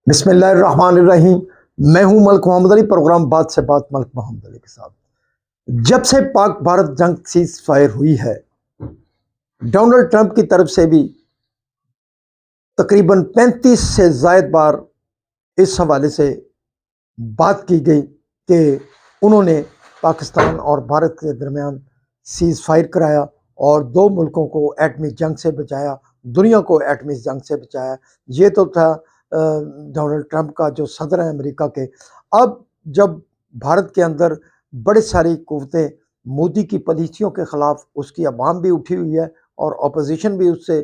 بسم اللہ الرحمن الرحیم۔ میں ہوں ملک محمد علی، پروگرام بات سے بات ملک محمد علی کے ساتھ۔ جب سے پاک بھارت جنگ سیز فائر ہوئی ہے، ڈونلڈ ٹرمپ کی طرف سے بھی تقریباً 35 سے زائد بار اس حوالے سے بات کی گئی کہ انہوں نے پاکستان اور بھارت کے درمیان سیز فائر کرایا اور دو ملکوں کو ایٹمی جنگ سے بچایا، دنیا کو ایٹمی جنگ سے بچایا۔ یہ تو تھا ڈونلڈ ٹرمپ کا جو صدر ہیں امریکہ کے۔ اب جب بھارت کے اندر بڑے ساری قوتیں مودی کی پالیسیوں کے خلاف، اس کی عوام بھی اٹھی ہوئی ہے اور اپوزیشن بھی اس سے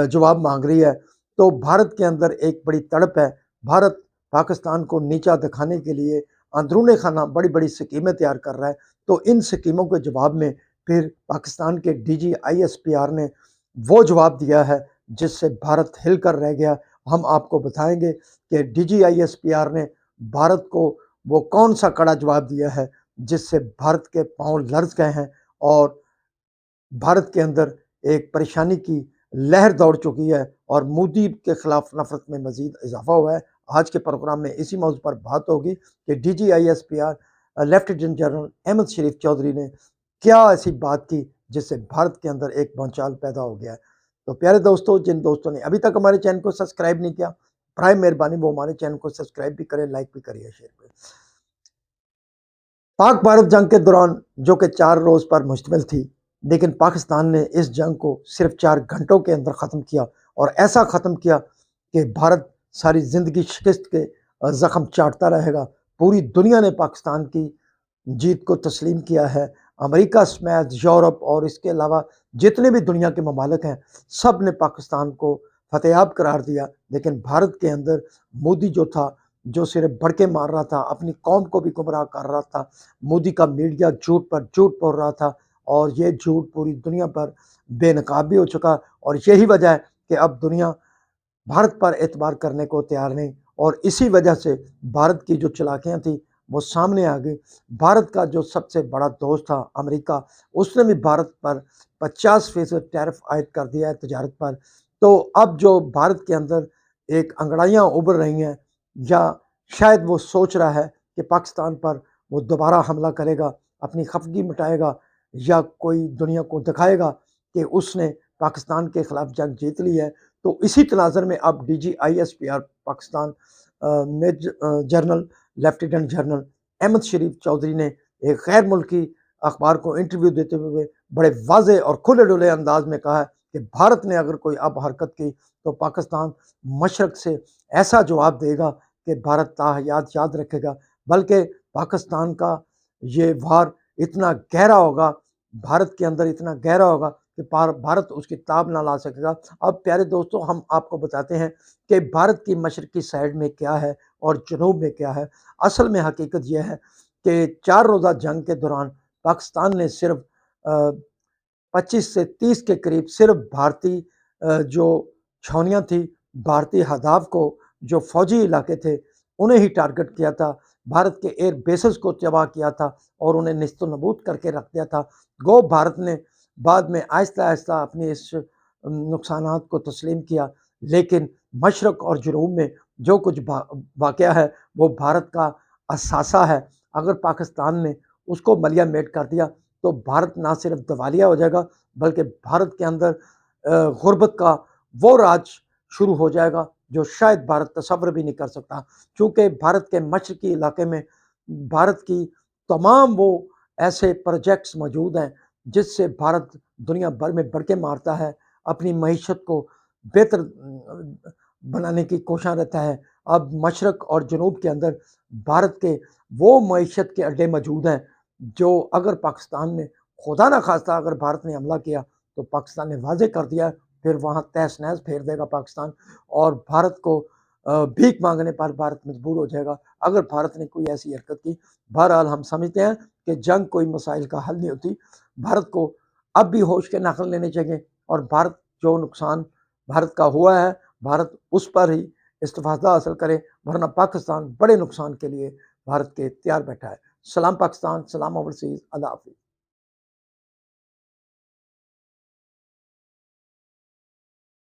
جواب مانگ رہی ہے، تو بھارت کے اندر ایک بڑی تڑپ ہے۔ بھارت پاکستان کو نیچا دکھانے کے لیے اندرون خانہ بڑی بڑی سکیمیں تیار کر رہا ہے۔ تو ان سکیموں کے جواب میں پھر پاکستان کے D G I S P R نے وہ جواب دیا ہے جس سے بھارت ہل کر رہ گیا۔ ہم آپ کو بتائیں گے کہ D G I S P R نے بھارت کو وہ کون سا کڑا جواب دیا ہے جس سے بھارت کے پاؤں لرز گئے ہیں اور بھارت کے اندر ایک پریشانی کی لہر دوڑ چکی ہے اور مودی کے خلاف نفرت میں مزید اضافہ ہوا ہے۔ آج کے پروگرام میں اسی موضوع پر بات ہوگی کہ D G I S P R lieutenant general Ahmed Sharif Chaudhry نے کیا ایسی بات کی جس سے بھارت کے اندر ایک بھونچال پیدا ہو گیا ہے۔ تو پیارے دوستوں، جن دوستوں نے ابھی تک ہمارے چینل کو سبسکرائب نہیں کیا، برائے مہربانی وہ ہمارے چینل کو سبسکرائب بھی کریں، لائک بھی کریں، شیئر کریں۔ پاک بھارت جنگ کے دوران جو کہ 4 روز پر مشتمل تھی، لیکن پاکستان نے اس جنگ کو صرف 4 گھنٹوں کے اندر ختم کیا اور ایسا ختم کیا کہ بھارت ساری زندگی شکست کے زخم چاٹتا رہے گا۔ پوری دنیا نے پاکستان کی جیت کو تسلیم کیا ہے۔ امریکہ سمیت یورپ اور اس کے علاوہ جتنے بھی دنیا کے ممالک ہیں، سب نے پاکستان کو فتح یاب قرار دیا، لیکن بھارت کے اندر مودی جو تھا، جو صرف بھڑکے مار رہا تھا، اپنی قوم کو بھی گمراہ کر رہا تھا۔ مودی کا میڈیا جھوٹ پر جھوٹ بول رہا تھا اور یہ جھوٹ پوری دنیا پر بے نقاب بھی ہو چکا، اور یہی وجہ ہے کہ اب دنیا بھارت پر اعتبار کرنے کو تیار نہیں، اور اسی وجہ سے بھارت کی جو چلاکیاں تھیں وہ سامنے آ گئی۔ بھارت کا جو سب سے بڑا دوست تھا امریکہ، اس نے بھی بھارت پر 50% ٹیرف عائد کر دیا ہے تجارت پر۔ تو اب جو بھارت کے اندر ایک انگڑائیاں ابھر رہی ہیں، یا شاید وہ سوچ رہا ہے کہ پاکستان پر وہ دوبارہ حملہ کرے گا، اپنی خفگی مٹائے گا، یا کوئی دنیا کو دکھائے گا کہ اس نے پاکستان کے خلاف جنگ جیت لی ہے۔ تو اسی تناظر میں اب D G I S P R Pakistan general lieutenant general Ahmed Sharif Chaudhry نے ایک غیر ملکی اخبار کو انٹرویو دیتے ہوئے بڑے واضح اور کھلے ڈلے انداز میں کہا ہے کہ بھارت نے اگر کوئی اب حرکت کی تو پاکستان مشرق سے ایسا جواب دے گا کہ بھارت تاحیات یاد رکھے گا، بلکہ پاکستان کا یہ وار اتنا گہرا ہوگا، بھارت کے اندر اتنا گہرا ہوگا کہ بھارت اس کی تاب نہ لا سکے گا۔ اب پیارے دوستوں، ہم آپ کو بتاتے ہیں کہ بھارت کی مشرقی سائڈ میں کیا ہے اور جنوب میں کیا ہے۔ اصل میں حقیقت یہ ہے کہ 4 روزہ جنگ کے دوران پاکستان نے صرف 25 سے 30 کے قریب صرف بھارتی جو چھاؤنیاں تھیں، بھارتی اہداف کو، جو فوجی علاقے تھے، انہیں ہی ٹارگٹ کیا تھا۔ بھارت کے ایئر بیسز کو تباہ کیا تھا اور انہیں نیست و نابود کر کے رکھ دیا تھا۔ گو بھارت نے بعد میں آہستہ آہستہ اپنی اس نقصانات کو تسلیم کیا، لیکن مشرق اور جنوب میں جو کچھ واقعہ ہے وہ بھارت کا اثاثہ ہے۔ اگر پاکستان نے اس کو ملیہ میٹ کر دیا تو بھارت نہ صرف دیوالیہ ہو جائے گا، بلکہ بھارت کے اندر غربت کا وہ راج شروع ہو جائے گا جو شاید بھارت تصور بھی نہیں کر سکتا، کیونکہ بھارت کے مشرقی علاقے میں بھارت کی تمام وہ ایسے پروجیکٹس موجود ہیں جس سے بھارت دنیا بھر میں بڑکے مارتا ہے، اپنی معیشت کو بہتر بنانے کی کوشاں رہتا ہے۔ اب مشرق اور جنوب کے اندر بھارت کے وہ معیشت کے اڈے موجود ہیں جو اگر پاکستان نے خدا نہ خواستہ اگر بھارت نے حملہ کیا تو پاکستان نے واضح کر دیا، پھر وہاں تہس نہس پھیر دے گا پاکستان، اور بھارت کو بھیک مانگنے پر بھارت مجبور ہو جائے گا اگر بھارت نے کوئی ایسی حرکت کی۔ بہرحال ہم سمجھتے ہیں کہ جنگ کوئی مسائل کا حل نہیں ہوتی۔ بھارت کو اب بھی ہوش کے ناخن لینے چاہیے، اور بھارت جو نقصان بھارت کا ہوا ہے، بھارت اس پر ہی استفادہ حاصل کرے، ورنہ پاکستان بڑے نقصان کے لیے بھارت کے تیار بیٹھا ہے۔ سلام پاکستان، سلام اوورسیز، اللہ حافظ۔